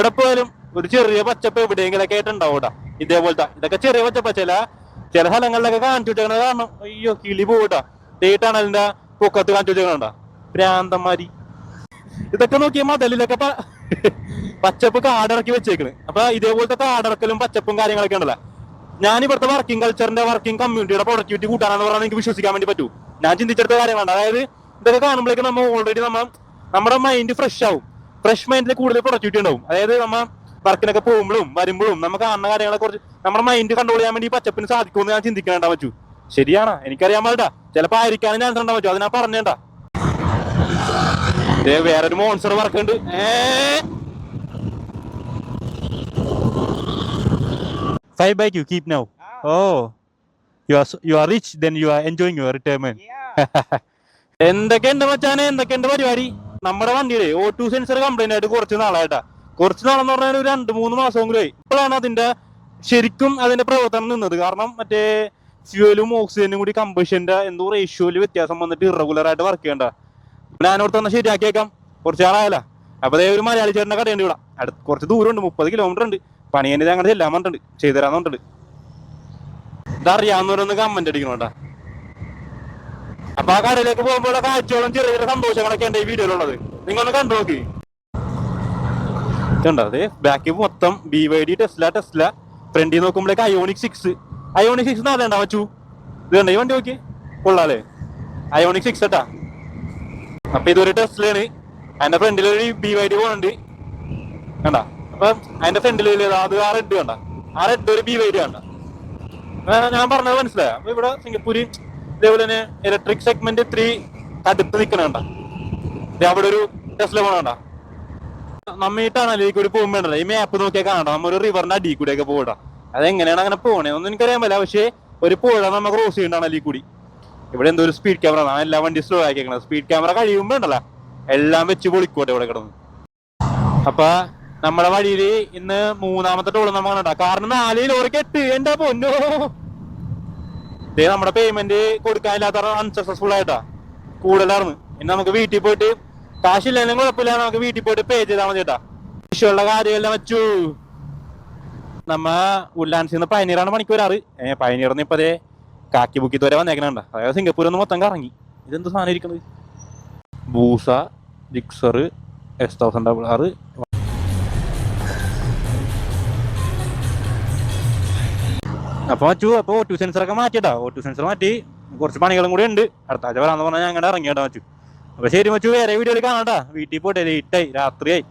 ഇവിടെ പോയാലും ഒരു ചെറിയ പച്ചപ്പ് എവിടെയെങ്കിലൊക്കെ ആയിട്ടുണ്ടാവൂടാ ഇതേപോലത്തെ. ഇതൊക്കെ ചെറിയ പച്ചപ്പ. ചില സ്ഥലങ്ങളിലൊക്കെ കാണിച്ചു വെച്ചേക്കണത് കാരണം അയ്യോ കിളി പോട്ടാ. തേട്ടാണ് അതിന്റെ പൊക്കത്ത് കാണിച്ചു വെച്ചേക്കണ പ്രാന്തന്മാരി. ഇതൊക്കെ നോക്കിയ മതലിലൊക്കെ പച്ചപ്പ് കാടിറക്കി വെച്ചേക്കണ്. അപ്പൊ ഇതേപോലത്തെ കാടിറക്കലും പച്ചപ്പും കാര്യങ്ങളൊക്കെ ഉണ്ടല്ലോ. ഞാൻ ഇവിടുത്തെ വർക്കിംഗ് കൾച്ചറിന്റെ വർക്കിംഗ് കമ്മ്യൂണിറ്റിയുടെ പ്രൊഡക്ടിവിറ്റി കൂട്ടാനാന്ന് പറഞ്ഞാൽ എനിക്ക് വിശ്വസിക്കാൻ വേണ്ടി പറ്റൂ. ഞാൻ ചിന്തിച്ചെടുത്ത കാര്യമാണ്. അതായത് ഇതൊക്കെ കാണുമ്പോഴേക്കും നമ്മൾ ഓൾറെഡി നമ്മുടെ മൈൻഡ് ഫ്രഷ് ആവും. ഫ്രഷ് മൈൻഡിൽ കൂടുതൽ പ്രൊഡക്ടിവിറ്റി ഉണ്ടാവും. അതായത് നമ്മൾ വർക്കിനൊക്കെ പോകുമ്പോഴും വരുമ്പോഴും നമുക്ക് കാണുന്ന കാര്യങ്ങളെ കുറിച്ച് നമ്മുടെ മൈൻഡ് കൺട്രോൾ ചെയ്യാൻ വേണ്ടി ഈ പച്ചപ്പിന് സാധിക്കുമെന്ന് ഞാൻ ചിന്തിക്കേണ്ട പറ്റൂ. ശരിയാണ്, എനിക്കറിയാൻ പാടില്ല. ചിലപ്പോൾ ആയിരിക്കാനും ചാൻസ് ഉണ്ടാൻ പറ്റും. അതിനാ പറഞ്ഞേണ്ട. വേറൊരു monster വർക്കുണ്ട്. Five bike you keep now. Oh, you are rich. Then you are enjoying your retirement. എന്തൊക്കെയുണ്ട് മച്ചാനെ, എന്തൊക്കെയുണ്ട് പരിപാടി? നമ്മുടെ വണ്ടിയുടെ O2 സെൻസർ കംപ്ലൈന്റ് ആയിട്ട് കുറച്ച് നാളായിട്ടാ. കുറച്ച് നാളെന്ന് പറഞ്ഞാൽ ഒരു 2-3 മാസമെങ്കിലും ആയി. ഇപ്പോഴാണ് അതിന്റെ ശരിക്കും അതിന്റെ പ്രവർത്തനം നിന്നത്. കാരണം മറ്റേ ഫ്യൂലും ഓക്സിജനും കൂടി കമ്പഷന്റെ എന്തോ റേഷ്യോയില് വ്യത്യാസം വന്നിട്ട് ഇറഗുലർ ആയിട്ട് വർക്ക് ചെയ്യണ്ട. ഞാനോട് തന്നെ ശരിയാക്കിയേക്കാം. കുറച്ച് നാളായല്ല. അപ്പൊ അതേ ഒരു മലയാളി ചേട്ടന്റെ കടയുണ്ട് ഇവിടെ. അടുത്ത് കുറച്ച് ദൂരമുണ്ട്, 30 കിലോമീറ്റർ ഉണ്ട്. പണിയന്നെ ഞങ്ങൾ ചെല്ലാൻ പറഞ്ഞിട്ടുണ്ട്, ചെയ്തുതരാന്ന് പറഞ്ഞിട്ടുണ്ട്. ഇതറിയാവുന്നവരൊന്ന് കമന്റ് അടിക്കണോട്ടാ. അപ്പൊ ആ കടയിലേക്ക് പോകുമ്പോൾ കാഴ്ചയോളം ചെറിയ ചെറിയ സന്തോഷങ്ങളൊക്കെ ഉണ്ട് ഈ വീഡിയോയിലുള്ളത്. നിങ്ങളൊന്ന് കണ്ടു നോക്കി. ഇതുണ്ടോ അതെ ബാക്കി മൊത്തം BYD ടെസ്ല. ഫ്രണ്ടിൽ നോക്കുമ്പോഴേക്ക് Ioniq 6 നാളെ വച്ചു. ഇത് കണ്ട ഈ വണ്ടി നോക്കി, കൊള്ളാലേ. Ioniq 6 കേട്ടാ. അപ്പൊ ഇതൊരു ടെസ്ലയാണ്. അതിന്റെ ഫ്രണ്ടിൽ ഒരു BYD പോകുന്നുണ്ട് കണ്ട. അപ്പൊ അതിന്റെ ഫ്രണ്ടിൽ അത് ആ റെഡ് കണ്ട, ആ റെഡ് ഒരു BYD കണ്ട. ഞാൻ പറഞ്ഞത് മനസ്സിലായോ? അപ്പൊ ഇവിടെ സിംഗപ്പൂര് ഇതേപോലെ തന്നെ ഇലക്ട്രിക് സെഗ്മെന്റ് 3 അടുത്ത് നിൽക്കണ കണ്ട. അവിടെ ഒരു ടെസ്ല പോകണ്ട. നമ്മ ഈ ടണലിലേക്ക് കൂടി പോകുമ്പോണ്ടല്ലോ, ഈ മാപ്പ് നോക്കിയാൽ കാണണ്ട നമ്മ ഒരു റിവറിന്റെ അടിയിൽ കൂടി ഒക്കെ പോകണ്ട. അതെങ്ങനെയാണ് അങ്ങനെ പോകണേ ഒന്നും എനിക്കറിയാൻ പറ്റില്ല. പക്ഷേ ഒരു പുഴ നമ്മ ക്രോസ് ചെയ്യണ്ട ടണലിൽ കൂടി. ഇവിടെ എന്തോ ഒരു സ്പീഡ് ക്യാമറ, എല്ലാ വണ്ടി സ്ലോ ആക്കിയേക്കണത്. സ്പീഡ് ക്യാമറ കഴിയുമ്പോ ഉണ്ടല്ലോ എല്ലാം വെച്ച് പൊളിക്കോട്ടെ ഇവിടെ കിടന്ന്. അപ്പൊ നമ്മുടെ വഴിയിൽ ഇന്ന് 3ാമത്തെ ടോള് നമ്മ കണ്ടാ. കാരണം 4 ലോറിക്ക് 8. എന്റെ പൊന്നോ, ഇതേ നമ്മുടെ പേയ്മെന്റ് കൊടുക്കാനില്ലാത്ത അൺസക്സസ്ഫുൾ ആയിട്ടാ കൂടുതലായിരുന്നു. ഇനി നമുക്ക് വീട്ടിൽ പോയിട്ട് കാശില്ലെങ്കിലും കുഴപ്പമില്ല, നമുക്ക് വീട്ടിൽ പോയിട്ട് പേ ചെയ്താൽ മതി ചേട്ടാ. വിഷയമുള്ള കാര്യമെല്ലാം വെച്ചു. നമ്മ ഉല്ലാൻസിന്ന് പയനീറാണ് പണിക്ക് വരാറ്. പയനീർന്ന് ഇപ്പൊ അതേ കാക്കി ബുക്കിത്ത് വരെ വന്നേക്കണണ്ട. അതായത് സിംഗപ്പൂർ ഒന്ന് മൊത്തം കറങ്ങി. ഇതെന്ത് സാധനം ഇരിക്കുന്നത്? Busa Gixxer S1000RR. അപ്പൊ O2 സെൻസറൊക്കെ മാറ്റിട്ടാ. O2 സെൻസർ മാറ്റി. കുറച്ച് പണികളും കൂടി ഉണ്ട്. അടുത്ത ആഴ്ച വരാന്ന് പറഞ്ഞാൽ ഞങ്ങളുടെ ഇറങ്ങിയിട്ടാ മച്ചു. അപ്പൊ ശരി മച്ചു, വേറെ വീഡിയോയിൽ കാണാട്ടാ. വീട്ടിൽ പോട്ടെ, ലേറ്റായി, രാത്രിയായി.